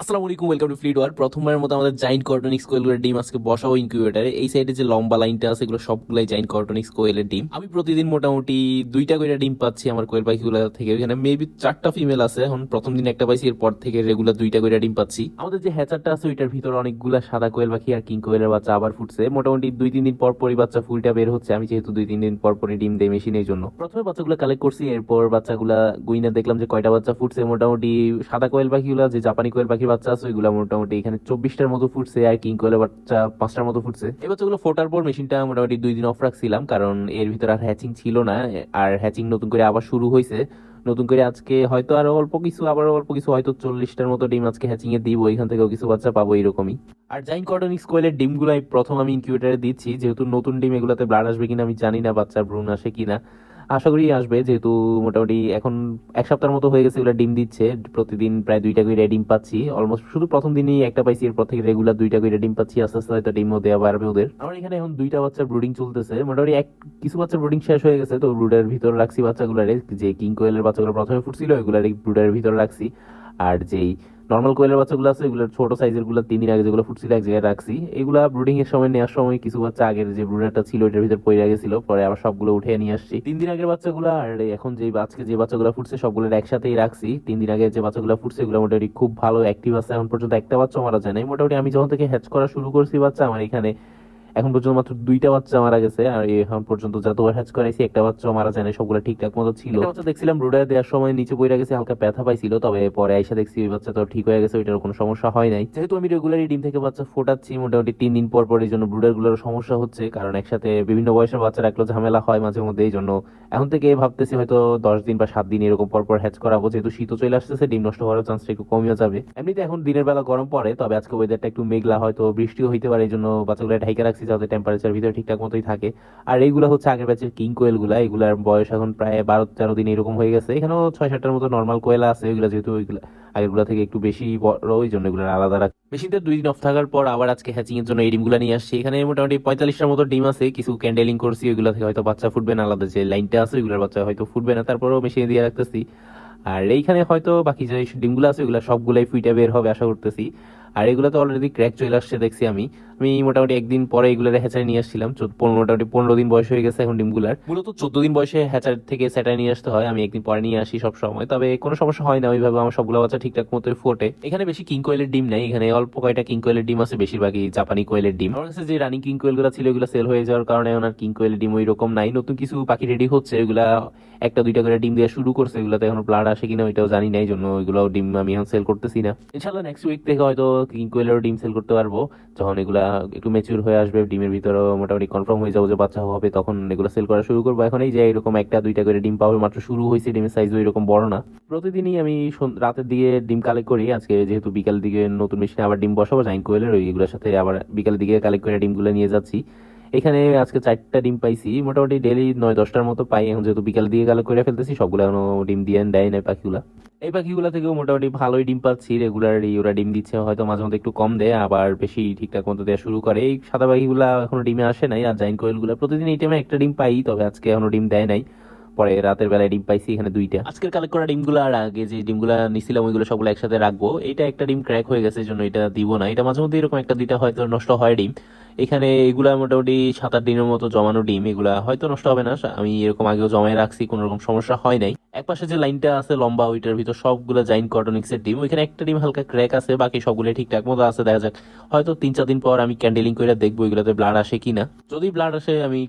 আসসালামু আলাইকুম, welcome to fleet war. প্রথমবারের মতো আমাদের জাইন্ট কর্টনিক্স কোয়েলের ডিম আজকে বসাবো ইনকিউবেটারে। এই সাইডে যে লম্বা লাইনটা আছে এগুলো সবগুলাই জাইন্ট কর্টনিক্স কোয়েলের ডিম। আমি প্রতিদিন মোটামুটি 2টা করে ডিম পাচ্ছি আমার কোয়েল পাখিগুলো থেকে। এখানে মেবি 4টা ফিমেল আছে, এখন প্রথম দিন একটা পাইছি, এরপর থেকে রেগুলার 2টা করে ডিম পাচ্ছি। আমাদের যে হ্যাচারটা আছে ওইটার ভিতরে অনেকগুলা সাদা কোয়েল পাখি আর কিং কোয়েলের বাচ্চা আবার ফুটছে। মোটামুটি 2-3 দিন পর পরই বাচ্চা ফুলটা বের হচ্ছে। আমি যেহেতু 2-3 দিন পর পরই ডিম দেই মেশিনের জন্য, প্রথমে বাচ্চাগুলো কালেক্ট করছি, এরপর বাচ্চাগুলা গুইনা দেখলাম যে কয়টা বাচ্চা ফুটছে। মোটামুটি সাদা কোয়েল পাখিগুলা যে জাপানি কোয়েল পাখির বাচ্চা আছে ওইগুলা মোটামুটি এখানে 24টার মতো ফুটছে, আর কিং কোয়েলের বাচ্চা 5টার মতো ফুটছে। এই বাচ্চাগুলো ফোটার পর মেশিনটা মোটামুটি 2 দিন অফ রাখছিলাম, কারণ এর ভিতরে আর হ্যাচিং ছিল না। আর হ্যাচিং নতুন করে আবার শুরু হয়েছে। নতুন করে আজকে হয়তো আরো অল্প কিছু, আবার অল্প কিছু, হয়তো 40টার মতো ডিম আজকে হ্যাচিং এ দিব, এখান থেকেও কিছু বাচ্চা পাবো এরকমই। আর জাইন্ট কর্টনিক্স কোয়েলের ডিমগুলাই প্রথম আমি ইনকিউবেটারে দিচ্ছি, যেহেতু নতুন ডিম, এগুলাতে ব্লাড আসবে কিনা আমি জানি না, বাচ্চার ভ্রূণ আসে কিনা। আশা করি আসবে, যেহেতু মোটামুটি এখন 1 সপ্তাহের মতো হয়ে গেছে এগুলো ডিম দিচ্ছে। প্রতিদিন প্রায় 2টা করে ডিম পাচ্ছি অলমোস্ট। শুধু প্রথম দিনই একটা পাইছি, এরপর থেকে রেগুলার 2টা করে ডিম পাচ্ছি। আস্তে আস্তে হয়তো ডিমও দেওয়া বাড়বে ওদের। আমার এখানে এখন 2টা বাচ্চার ব্রুডিং চলতেছে। মোটামুটি কিছু বাচ্চার ব্রুডিং শেষ হয়ে গেছে, তো ব্রুডের ভিতর রাখছি বাচ্চাগুলারে। যে কিং কোয়েলের বাচ্চাগুলো প্রথমে ফুটছিল ওইগুলার ব্রুডের ভিতর রাখছি। আর যেই নর্মাল কোয়েলের বাচ্চাগুলো আছে ওইগুলোর ছোট সাইজের গুলো 3 দিন আগে যেগুলো ফুটছিল এক জায়গায় রাখছি। এগুলা ব্রুডিং এর সময় নেওয়ার সময় কিছু বাচ্চা আগের যে ব্রুডারটা ছিল ওইটার ভিতর পড়ে গেছিল, পরে আবার সবগুলো উঠে নিয়ে আসছি। 3 দিন আগের বাচ্চাগুলো আর এখন যে আজকে যে বাচ্চাগুলো ফুটছে সবগুলো একসাথেই রাখছি। 3 দিন আগে যে বাচ্চাগুলো ফুটছে এগুলো মোটামুটি খুব ভালো অ্যাক্টিভ আছে, এখন পর্যন্ত একটা বাচ্চা মারা যায় নাই। মোটামুটি আমি যখন থেকে হ্যাচ করা শুরু করছি বাচ্চা, আমার এখানে এখন পর্যন্ত মাত্র 2টা বাচ্চা মারা গেছে। আর এখন পর্যন্ত যতবার হ্যাচ করাইছি একটা বাচ্চা মারা যায় না, সবগুলো ঠিকঠাক মতো ছিল। একটা বাচ্চা দেখছিলাম ব্রুডার দেওয়ার সময় নিচে পড়ে গেছে, হালকা ব্যথা পাইছিল, তবে পরে আইসা দেখছি ওই বাচ্চা তো ঠিক হয়ে গেছে, ওইটার কোনো সমস্যা হয় নাই। যেহেতু আমি রেগুলারই ডিম থেকে বাচ্চা ফোটাচ্ছি মোটামুটি 3 দিন পর পর, এই জন্য ব্রুডার গুলোর সমস্যা হচ্ছে, কারণ একসাথে বিভিন্ন বয়সের বাচ্চা রাখলেও ঝামেলা হয় মাঝে মধ্যে। এই জন্য এখন থেকে ভাবতেছি হয়তো 10 দিন বা 7 দিন এরকম পর পর হ্যাচ করাবো, যেহেতু শীত চলে আসতেছে, ডিম নষ্ট হওয়ার চান্সটা একটু কমিয়ে যাবে। এমনিতে এখন দিনের বেলা গরম পড়ে, তবে আজকে ওয়েদারটা একটু মেঘলা, হয়তো বৃষ্টিও হইতে পারে, এই জন্য বাচ্চাগুলো ঢাইকা রাখছি যাতে টেম্পারেচার ভিতরে ঠিকঠাক মতোই থাকে। আর এইগুলা হচ্ছে আগের ব্যাচের কিং কোয়েল গুলা, এগুলার বয়স এখন প্রায় 12-13 দিন এরকম হয়ে গেছে। এখানেও 6-7টার মতো নর্মাল কোয়েল আছে, এগুলা যেহেতু ওইগুলা আগেরগুলা থেকে একটু বেশি বড়, ওই জন্য এগুলো আলাদা রাখ। মেশিনটা 2 দিন অফ থাকার পর আবার আজকে হ্যাচিং এর জন্য এই ডিমগুলো নিয়ে আসছি। এখানে মোটামুটি 45টার মতো ডিম আছে, কিছু ক্যান্ডেলিং করছি, ওইগুলা থেকে হয়তো বাচ্চা ফুটবে না, আলাদা যে লাইনটা আছে ওইগুলোর বাচ্চা হয়তো ফুটবে না, তারপরেও মেশিনে দিয়ে রাখতেছি। আর এইখানে হয়তো বাকি যে ডিমগুলো আছে ওইগুলো সবগুলাই ফুইটা বের হবে আশা করতেছি। আর এগুলো তো অলরেডি ক্র্যাক চলে আসছে দেখছি আমি। আমি মোটামুটি একদিন পরে এগুলোর হ্যাচারি নিয়ে আসছিলাম, মোটামুটি 15 দিন বয়স হয়ে গেছে এখন ডিমগুলার। মূলত 14 দিন বয়সে হ্যাচার থেকে স্যাটার নিয়ে আসতে হয়, আমি একদিন পরে নিয়ে আসি সব সময়, তবে কোনো সমস্যা হয় না, ওইভাবে আমার সবগুলো বাচ্চা ঠিকঠাক মতো ফোটে। এখানে বেশি কিং কোয়েলের ডিম নাই, এখানে অল্প কয়টা কিং কোয়েলের ডিম আছে, বেশিরভাগই জাপানি কোয়েলের ডিম। আমার কাছে যে রানিং কিং কোয়েল গুলো ছিল ওগুলো সেল হয়ে যাওয়ার কারণে এখন আর কিং কোয়েলের ডিম ওই রকম নাই। নতুন কিছু পাখি রেডি হচ্ছে, ওইগুলা 1-2টা করে ডিম দেওয়া শুরু করছে, এগুলাতে এখন ব্লাড আসে কিনা ওইটাও জানি না, এই জন্য ওইগুলো ডিম আমি এখন সেল করতেছি না। ইনশাল্লাহ নেক্সট উইক থেকে হয়তো কিং কোয়েলের ডিম সেল করতে পারবো, যখন এগুলা একটু ম্যাচিউর হয়ে আসবে, ডিমের ভিতরে মোটামুটি কনফার্ম হয়ে যাবো যে বাচ্চা হবে, তখন এগুলো সেল করা শুরু করবো। এখন এই যে এরকম 1-2টা করে ডিম পাবো, মাত্র শুরু হয়েছে, ডিমের সাইজও এরকম বড় না। প্রতিদিনই আমি রাতের দিকে ডিম কালেক্ট করি, আজকে যেহেতু বিকাল দিকে নতুন মেশিনে আবার ডিম বসাবো জাইন্ট কোয়েলের, ওইগুলোর সাথে আবার বিকাল দিকে কালেক্ট করে ডিমগুলো নিয়ে যাচ্ছি। এখানে আজকে 4টা ডিম পাইছি, মোটামুটি ডেলি 9-10টার মতো পাই। এখন যেহেতু বিকাল দিয়ে কালেক্ট করে ফেলতেছি, সবগুলো এখনো ডিম দিয়ে দেয় না পাখিগুলা। এই পাখিগুলা থেকেও মোটামুটি ভালোই ডিম পাচ্ছি রেগুলারলি, ওরা ডিম দিচ্ছে, হয়তো মাঝে মধ্যে একটু কম দেয়, আবার বেশি ঠিকঠাক মতো দেওয়া শুরু করে। এই সাদা পাখিগুলা এখনো ডিমে আসে নাই, আর জাইন্ট কোয়েলগুলা প্রতিদিন এই টাইমে একটা ডিম পাই, তবে আজকে এখনো ডিম দেয় নাই। পরে রাতের বেলায় ডিম পাইছি এখানে 2টা। আজকের কালেক্ট করা ডিমগুলো আর আগে যে ডিমগুলো নিছিলাম ওইগুলো সবগুলো একসাথে রাখবো। এটা একটা ডিম ক্র্যাক হয়ে গেছে, এই জন্য এটা দিব না। এটা মাঝে মধ্যে এরকম 1-2টা হয়তো নষ্ট হয় ডিম। এখানে এগুলা মোটামুটি 7-8 দিনের মতো জমানো ডিম, এগুলা হয়তো নষ্ট হবে না, আমি এরকম আগেও জমায় রাখছি, কোনো রকম সমস্যা হয় নাই। এক পাশে যে লাইনটা আছে লম্বা, ওইটার ভিতর সবগুলো জাইন্ট কর্টনিক্স এর ডিম, ওইখানে একটা ডিম হালকা ক্র্যাক আছে, বাকি সবগুলো ঠিকঠাক মতো আছে। দেখা যাক হয়তো 3-4 দিন পর আমি ক্যান্ডেলিং করে দেখবো এগুলোতে ব্লাড আসে কিনা। যদি ব্লাড আসে আমি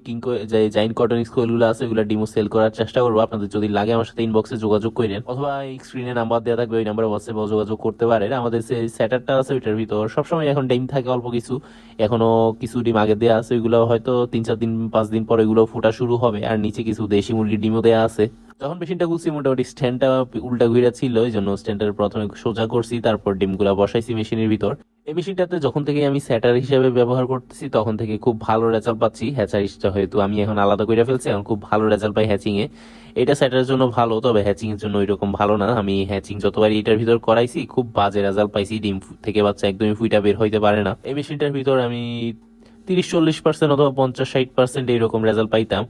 যে জাইন্ট কর্টনিক্স কোয়েলগুলো আছে ওইগুলো ডিমও সেল করার চেষ্টা করবো। আপনাদের যদি লাগে আমার সাথে ইনবক্সে যোগাযোগ করেন, অথবা এই স্ক্রিনে নাম্বার দেওয়া থাকবে, ওই নাম্বারে হোয়াটসঅ্যাপে যোগাযোগ করতে পারেন। আমাদের যে স্যাটারটা আছে ওইটার ভিতর সবসময় এখন ডিম থাকে অল্প কিছু, এখনো কিছু ডিম আগে দেওয়া আছে, ওইগুলো হয়তো 3-4 দিন 5 দিন পর এগুলো ফোটা শুরু হবে। আর নিচে কিছু দেশি মুরগির ডিমও দেওয়া আছে। যখন মেশিনটা খুলছি মোটামুটি স্ট্যান্ডটা উল্টা ঘুরে ছিল, এই জন্য স্ট্যান্ডটা প্রথমে সোজা করছি, তারপর ডিমগুলা বসাইছি মেশিনের ভিতর। এই মেশিনটাতে যখন থেকে আমি স্যাটার হিসেবে ব্যবহার করতেছি তখন থেকে খুব ভালো রেজাল্ট পাচ্ছি। হ্যাচারিটা হয়তো আমি এখন আলাদা করে ফেলছি, এখন খুব ভালো রেজাল্ট পাই হ্যাচিং এ। এটা স্যাটারের জন্য ভালো, তবে হ্যাচিং এর জন্য ওইরকম ভালো না। আমি হ্যাচিং যতবার এটার ভিতর করাইছি খুব বাজে রেজাল্ট পাইছি, ডিম থেকে বাচ্চা একদমই ফুইটা বের হইতে পারে না। এই মেশিনটার ভিতর আমি 30-40% অথবা 50-60% এইরকম রেজাল্ট পাইতাম।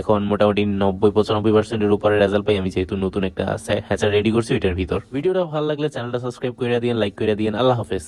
এখন মোটামুটি 90-95% উপরে রেজাল্ট পাই আমি, যেহেতু নতুন একটা হ্যাচার রেডি করছি ওইটার ভিতর। ভিডিওটা ভালো লাগলে চ্যানেলটা সাবস্ক্রাইব করে দিন, লাইক করে দিন। আল্লাহ হাফেজ।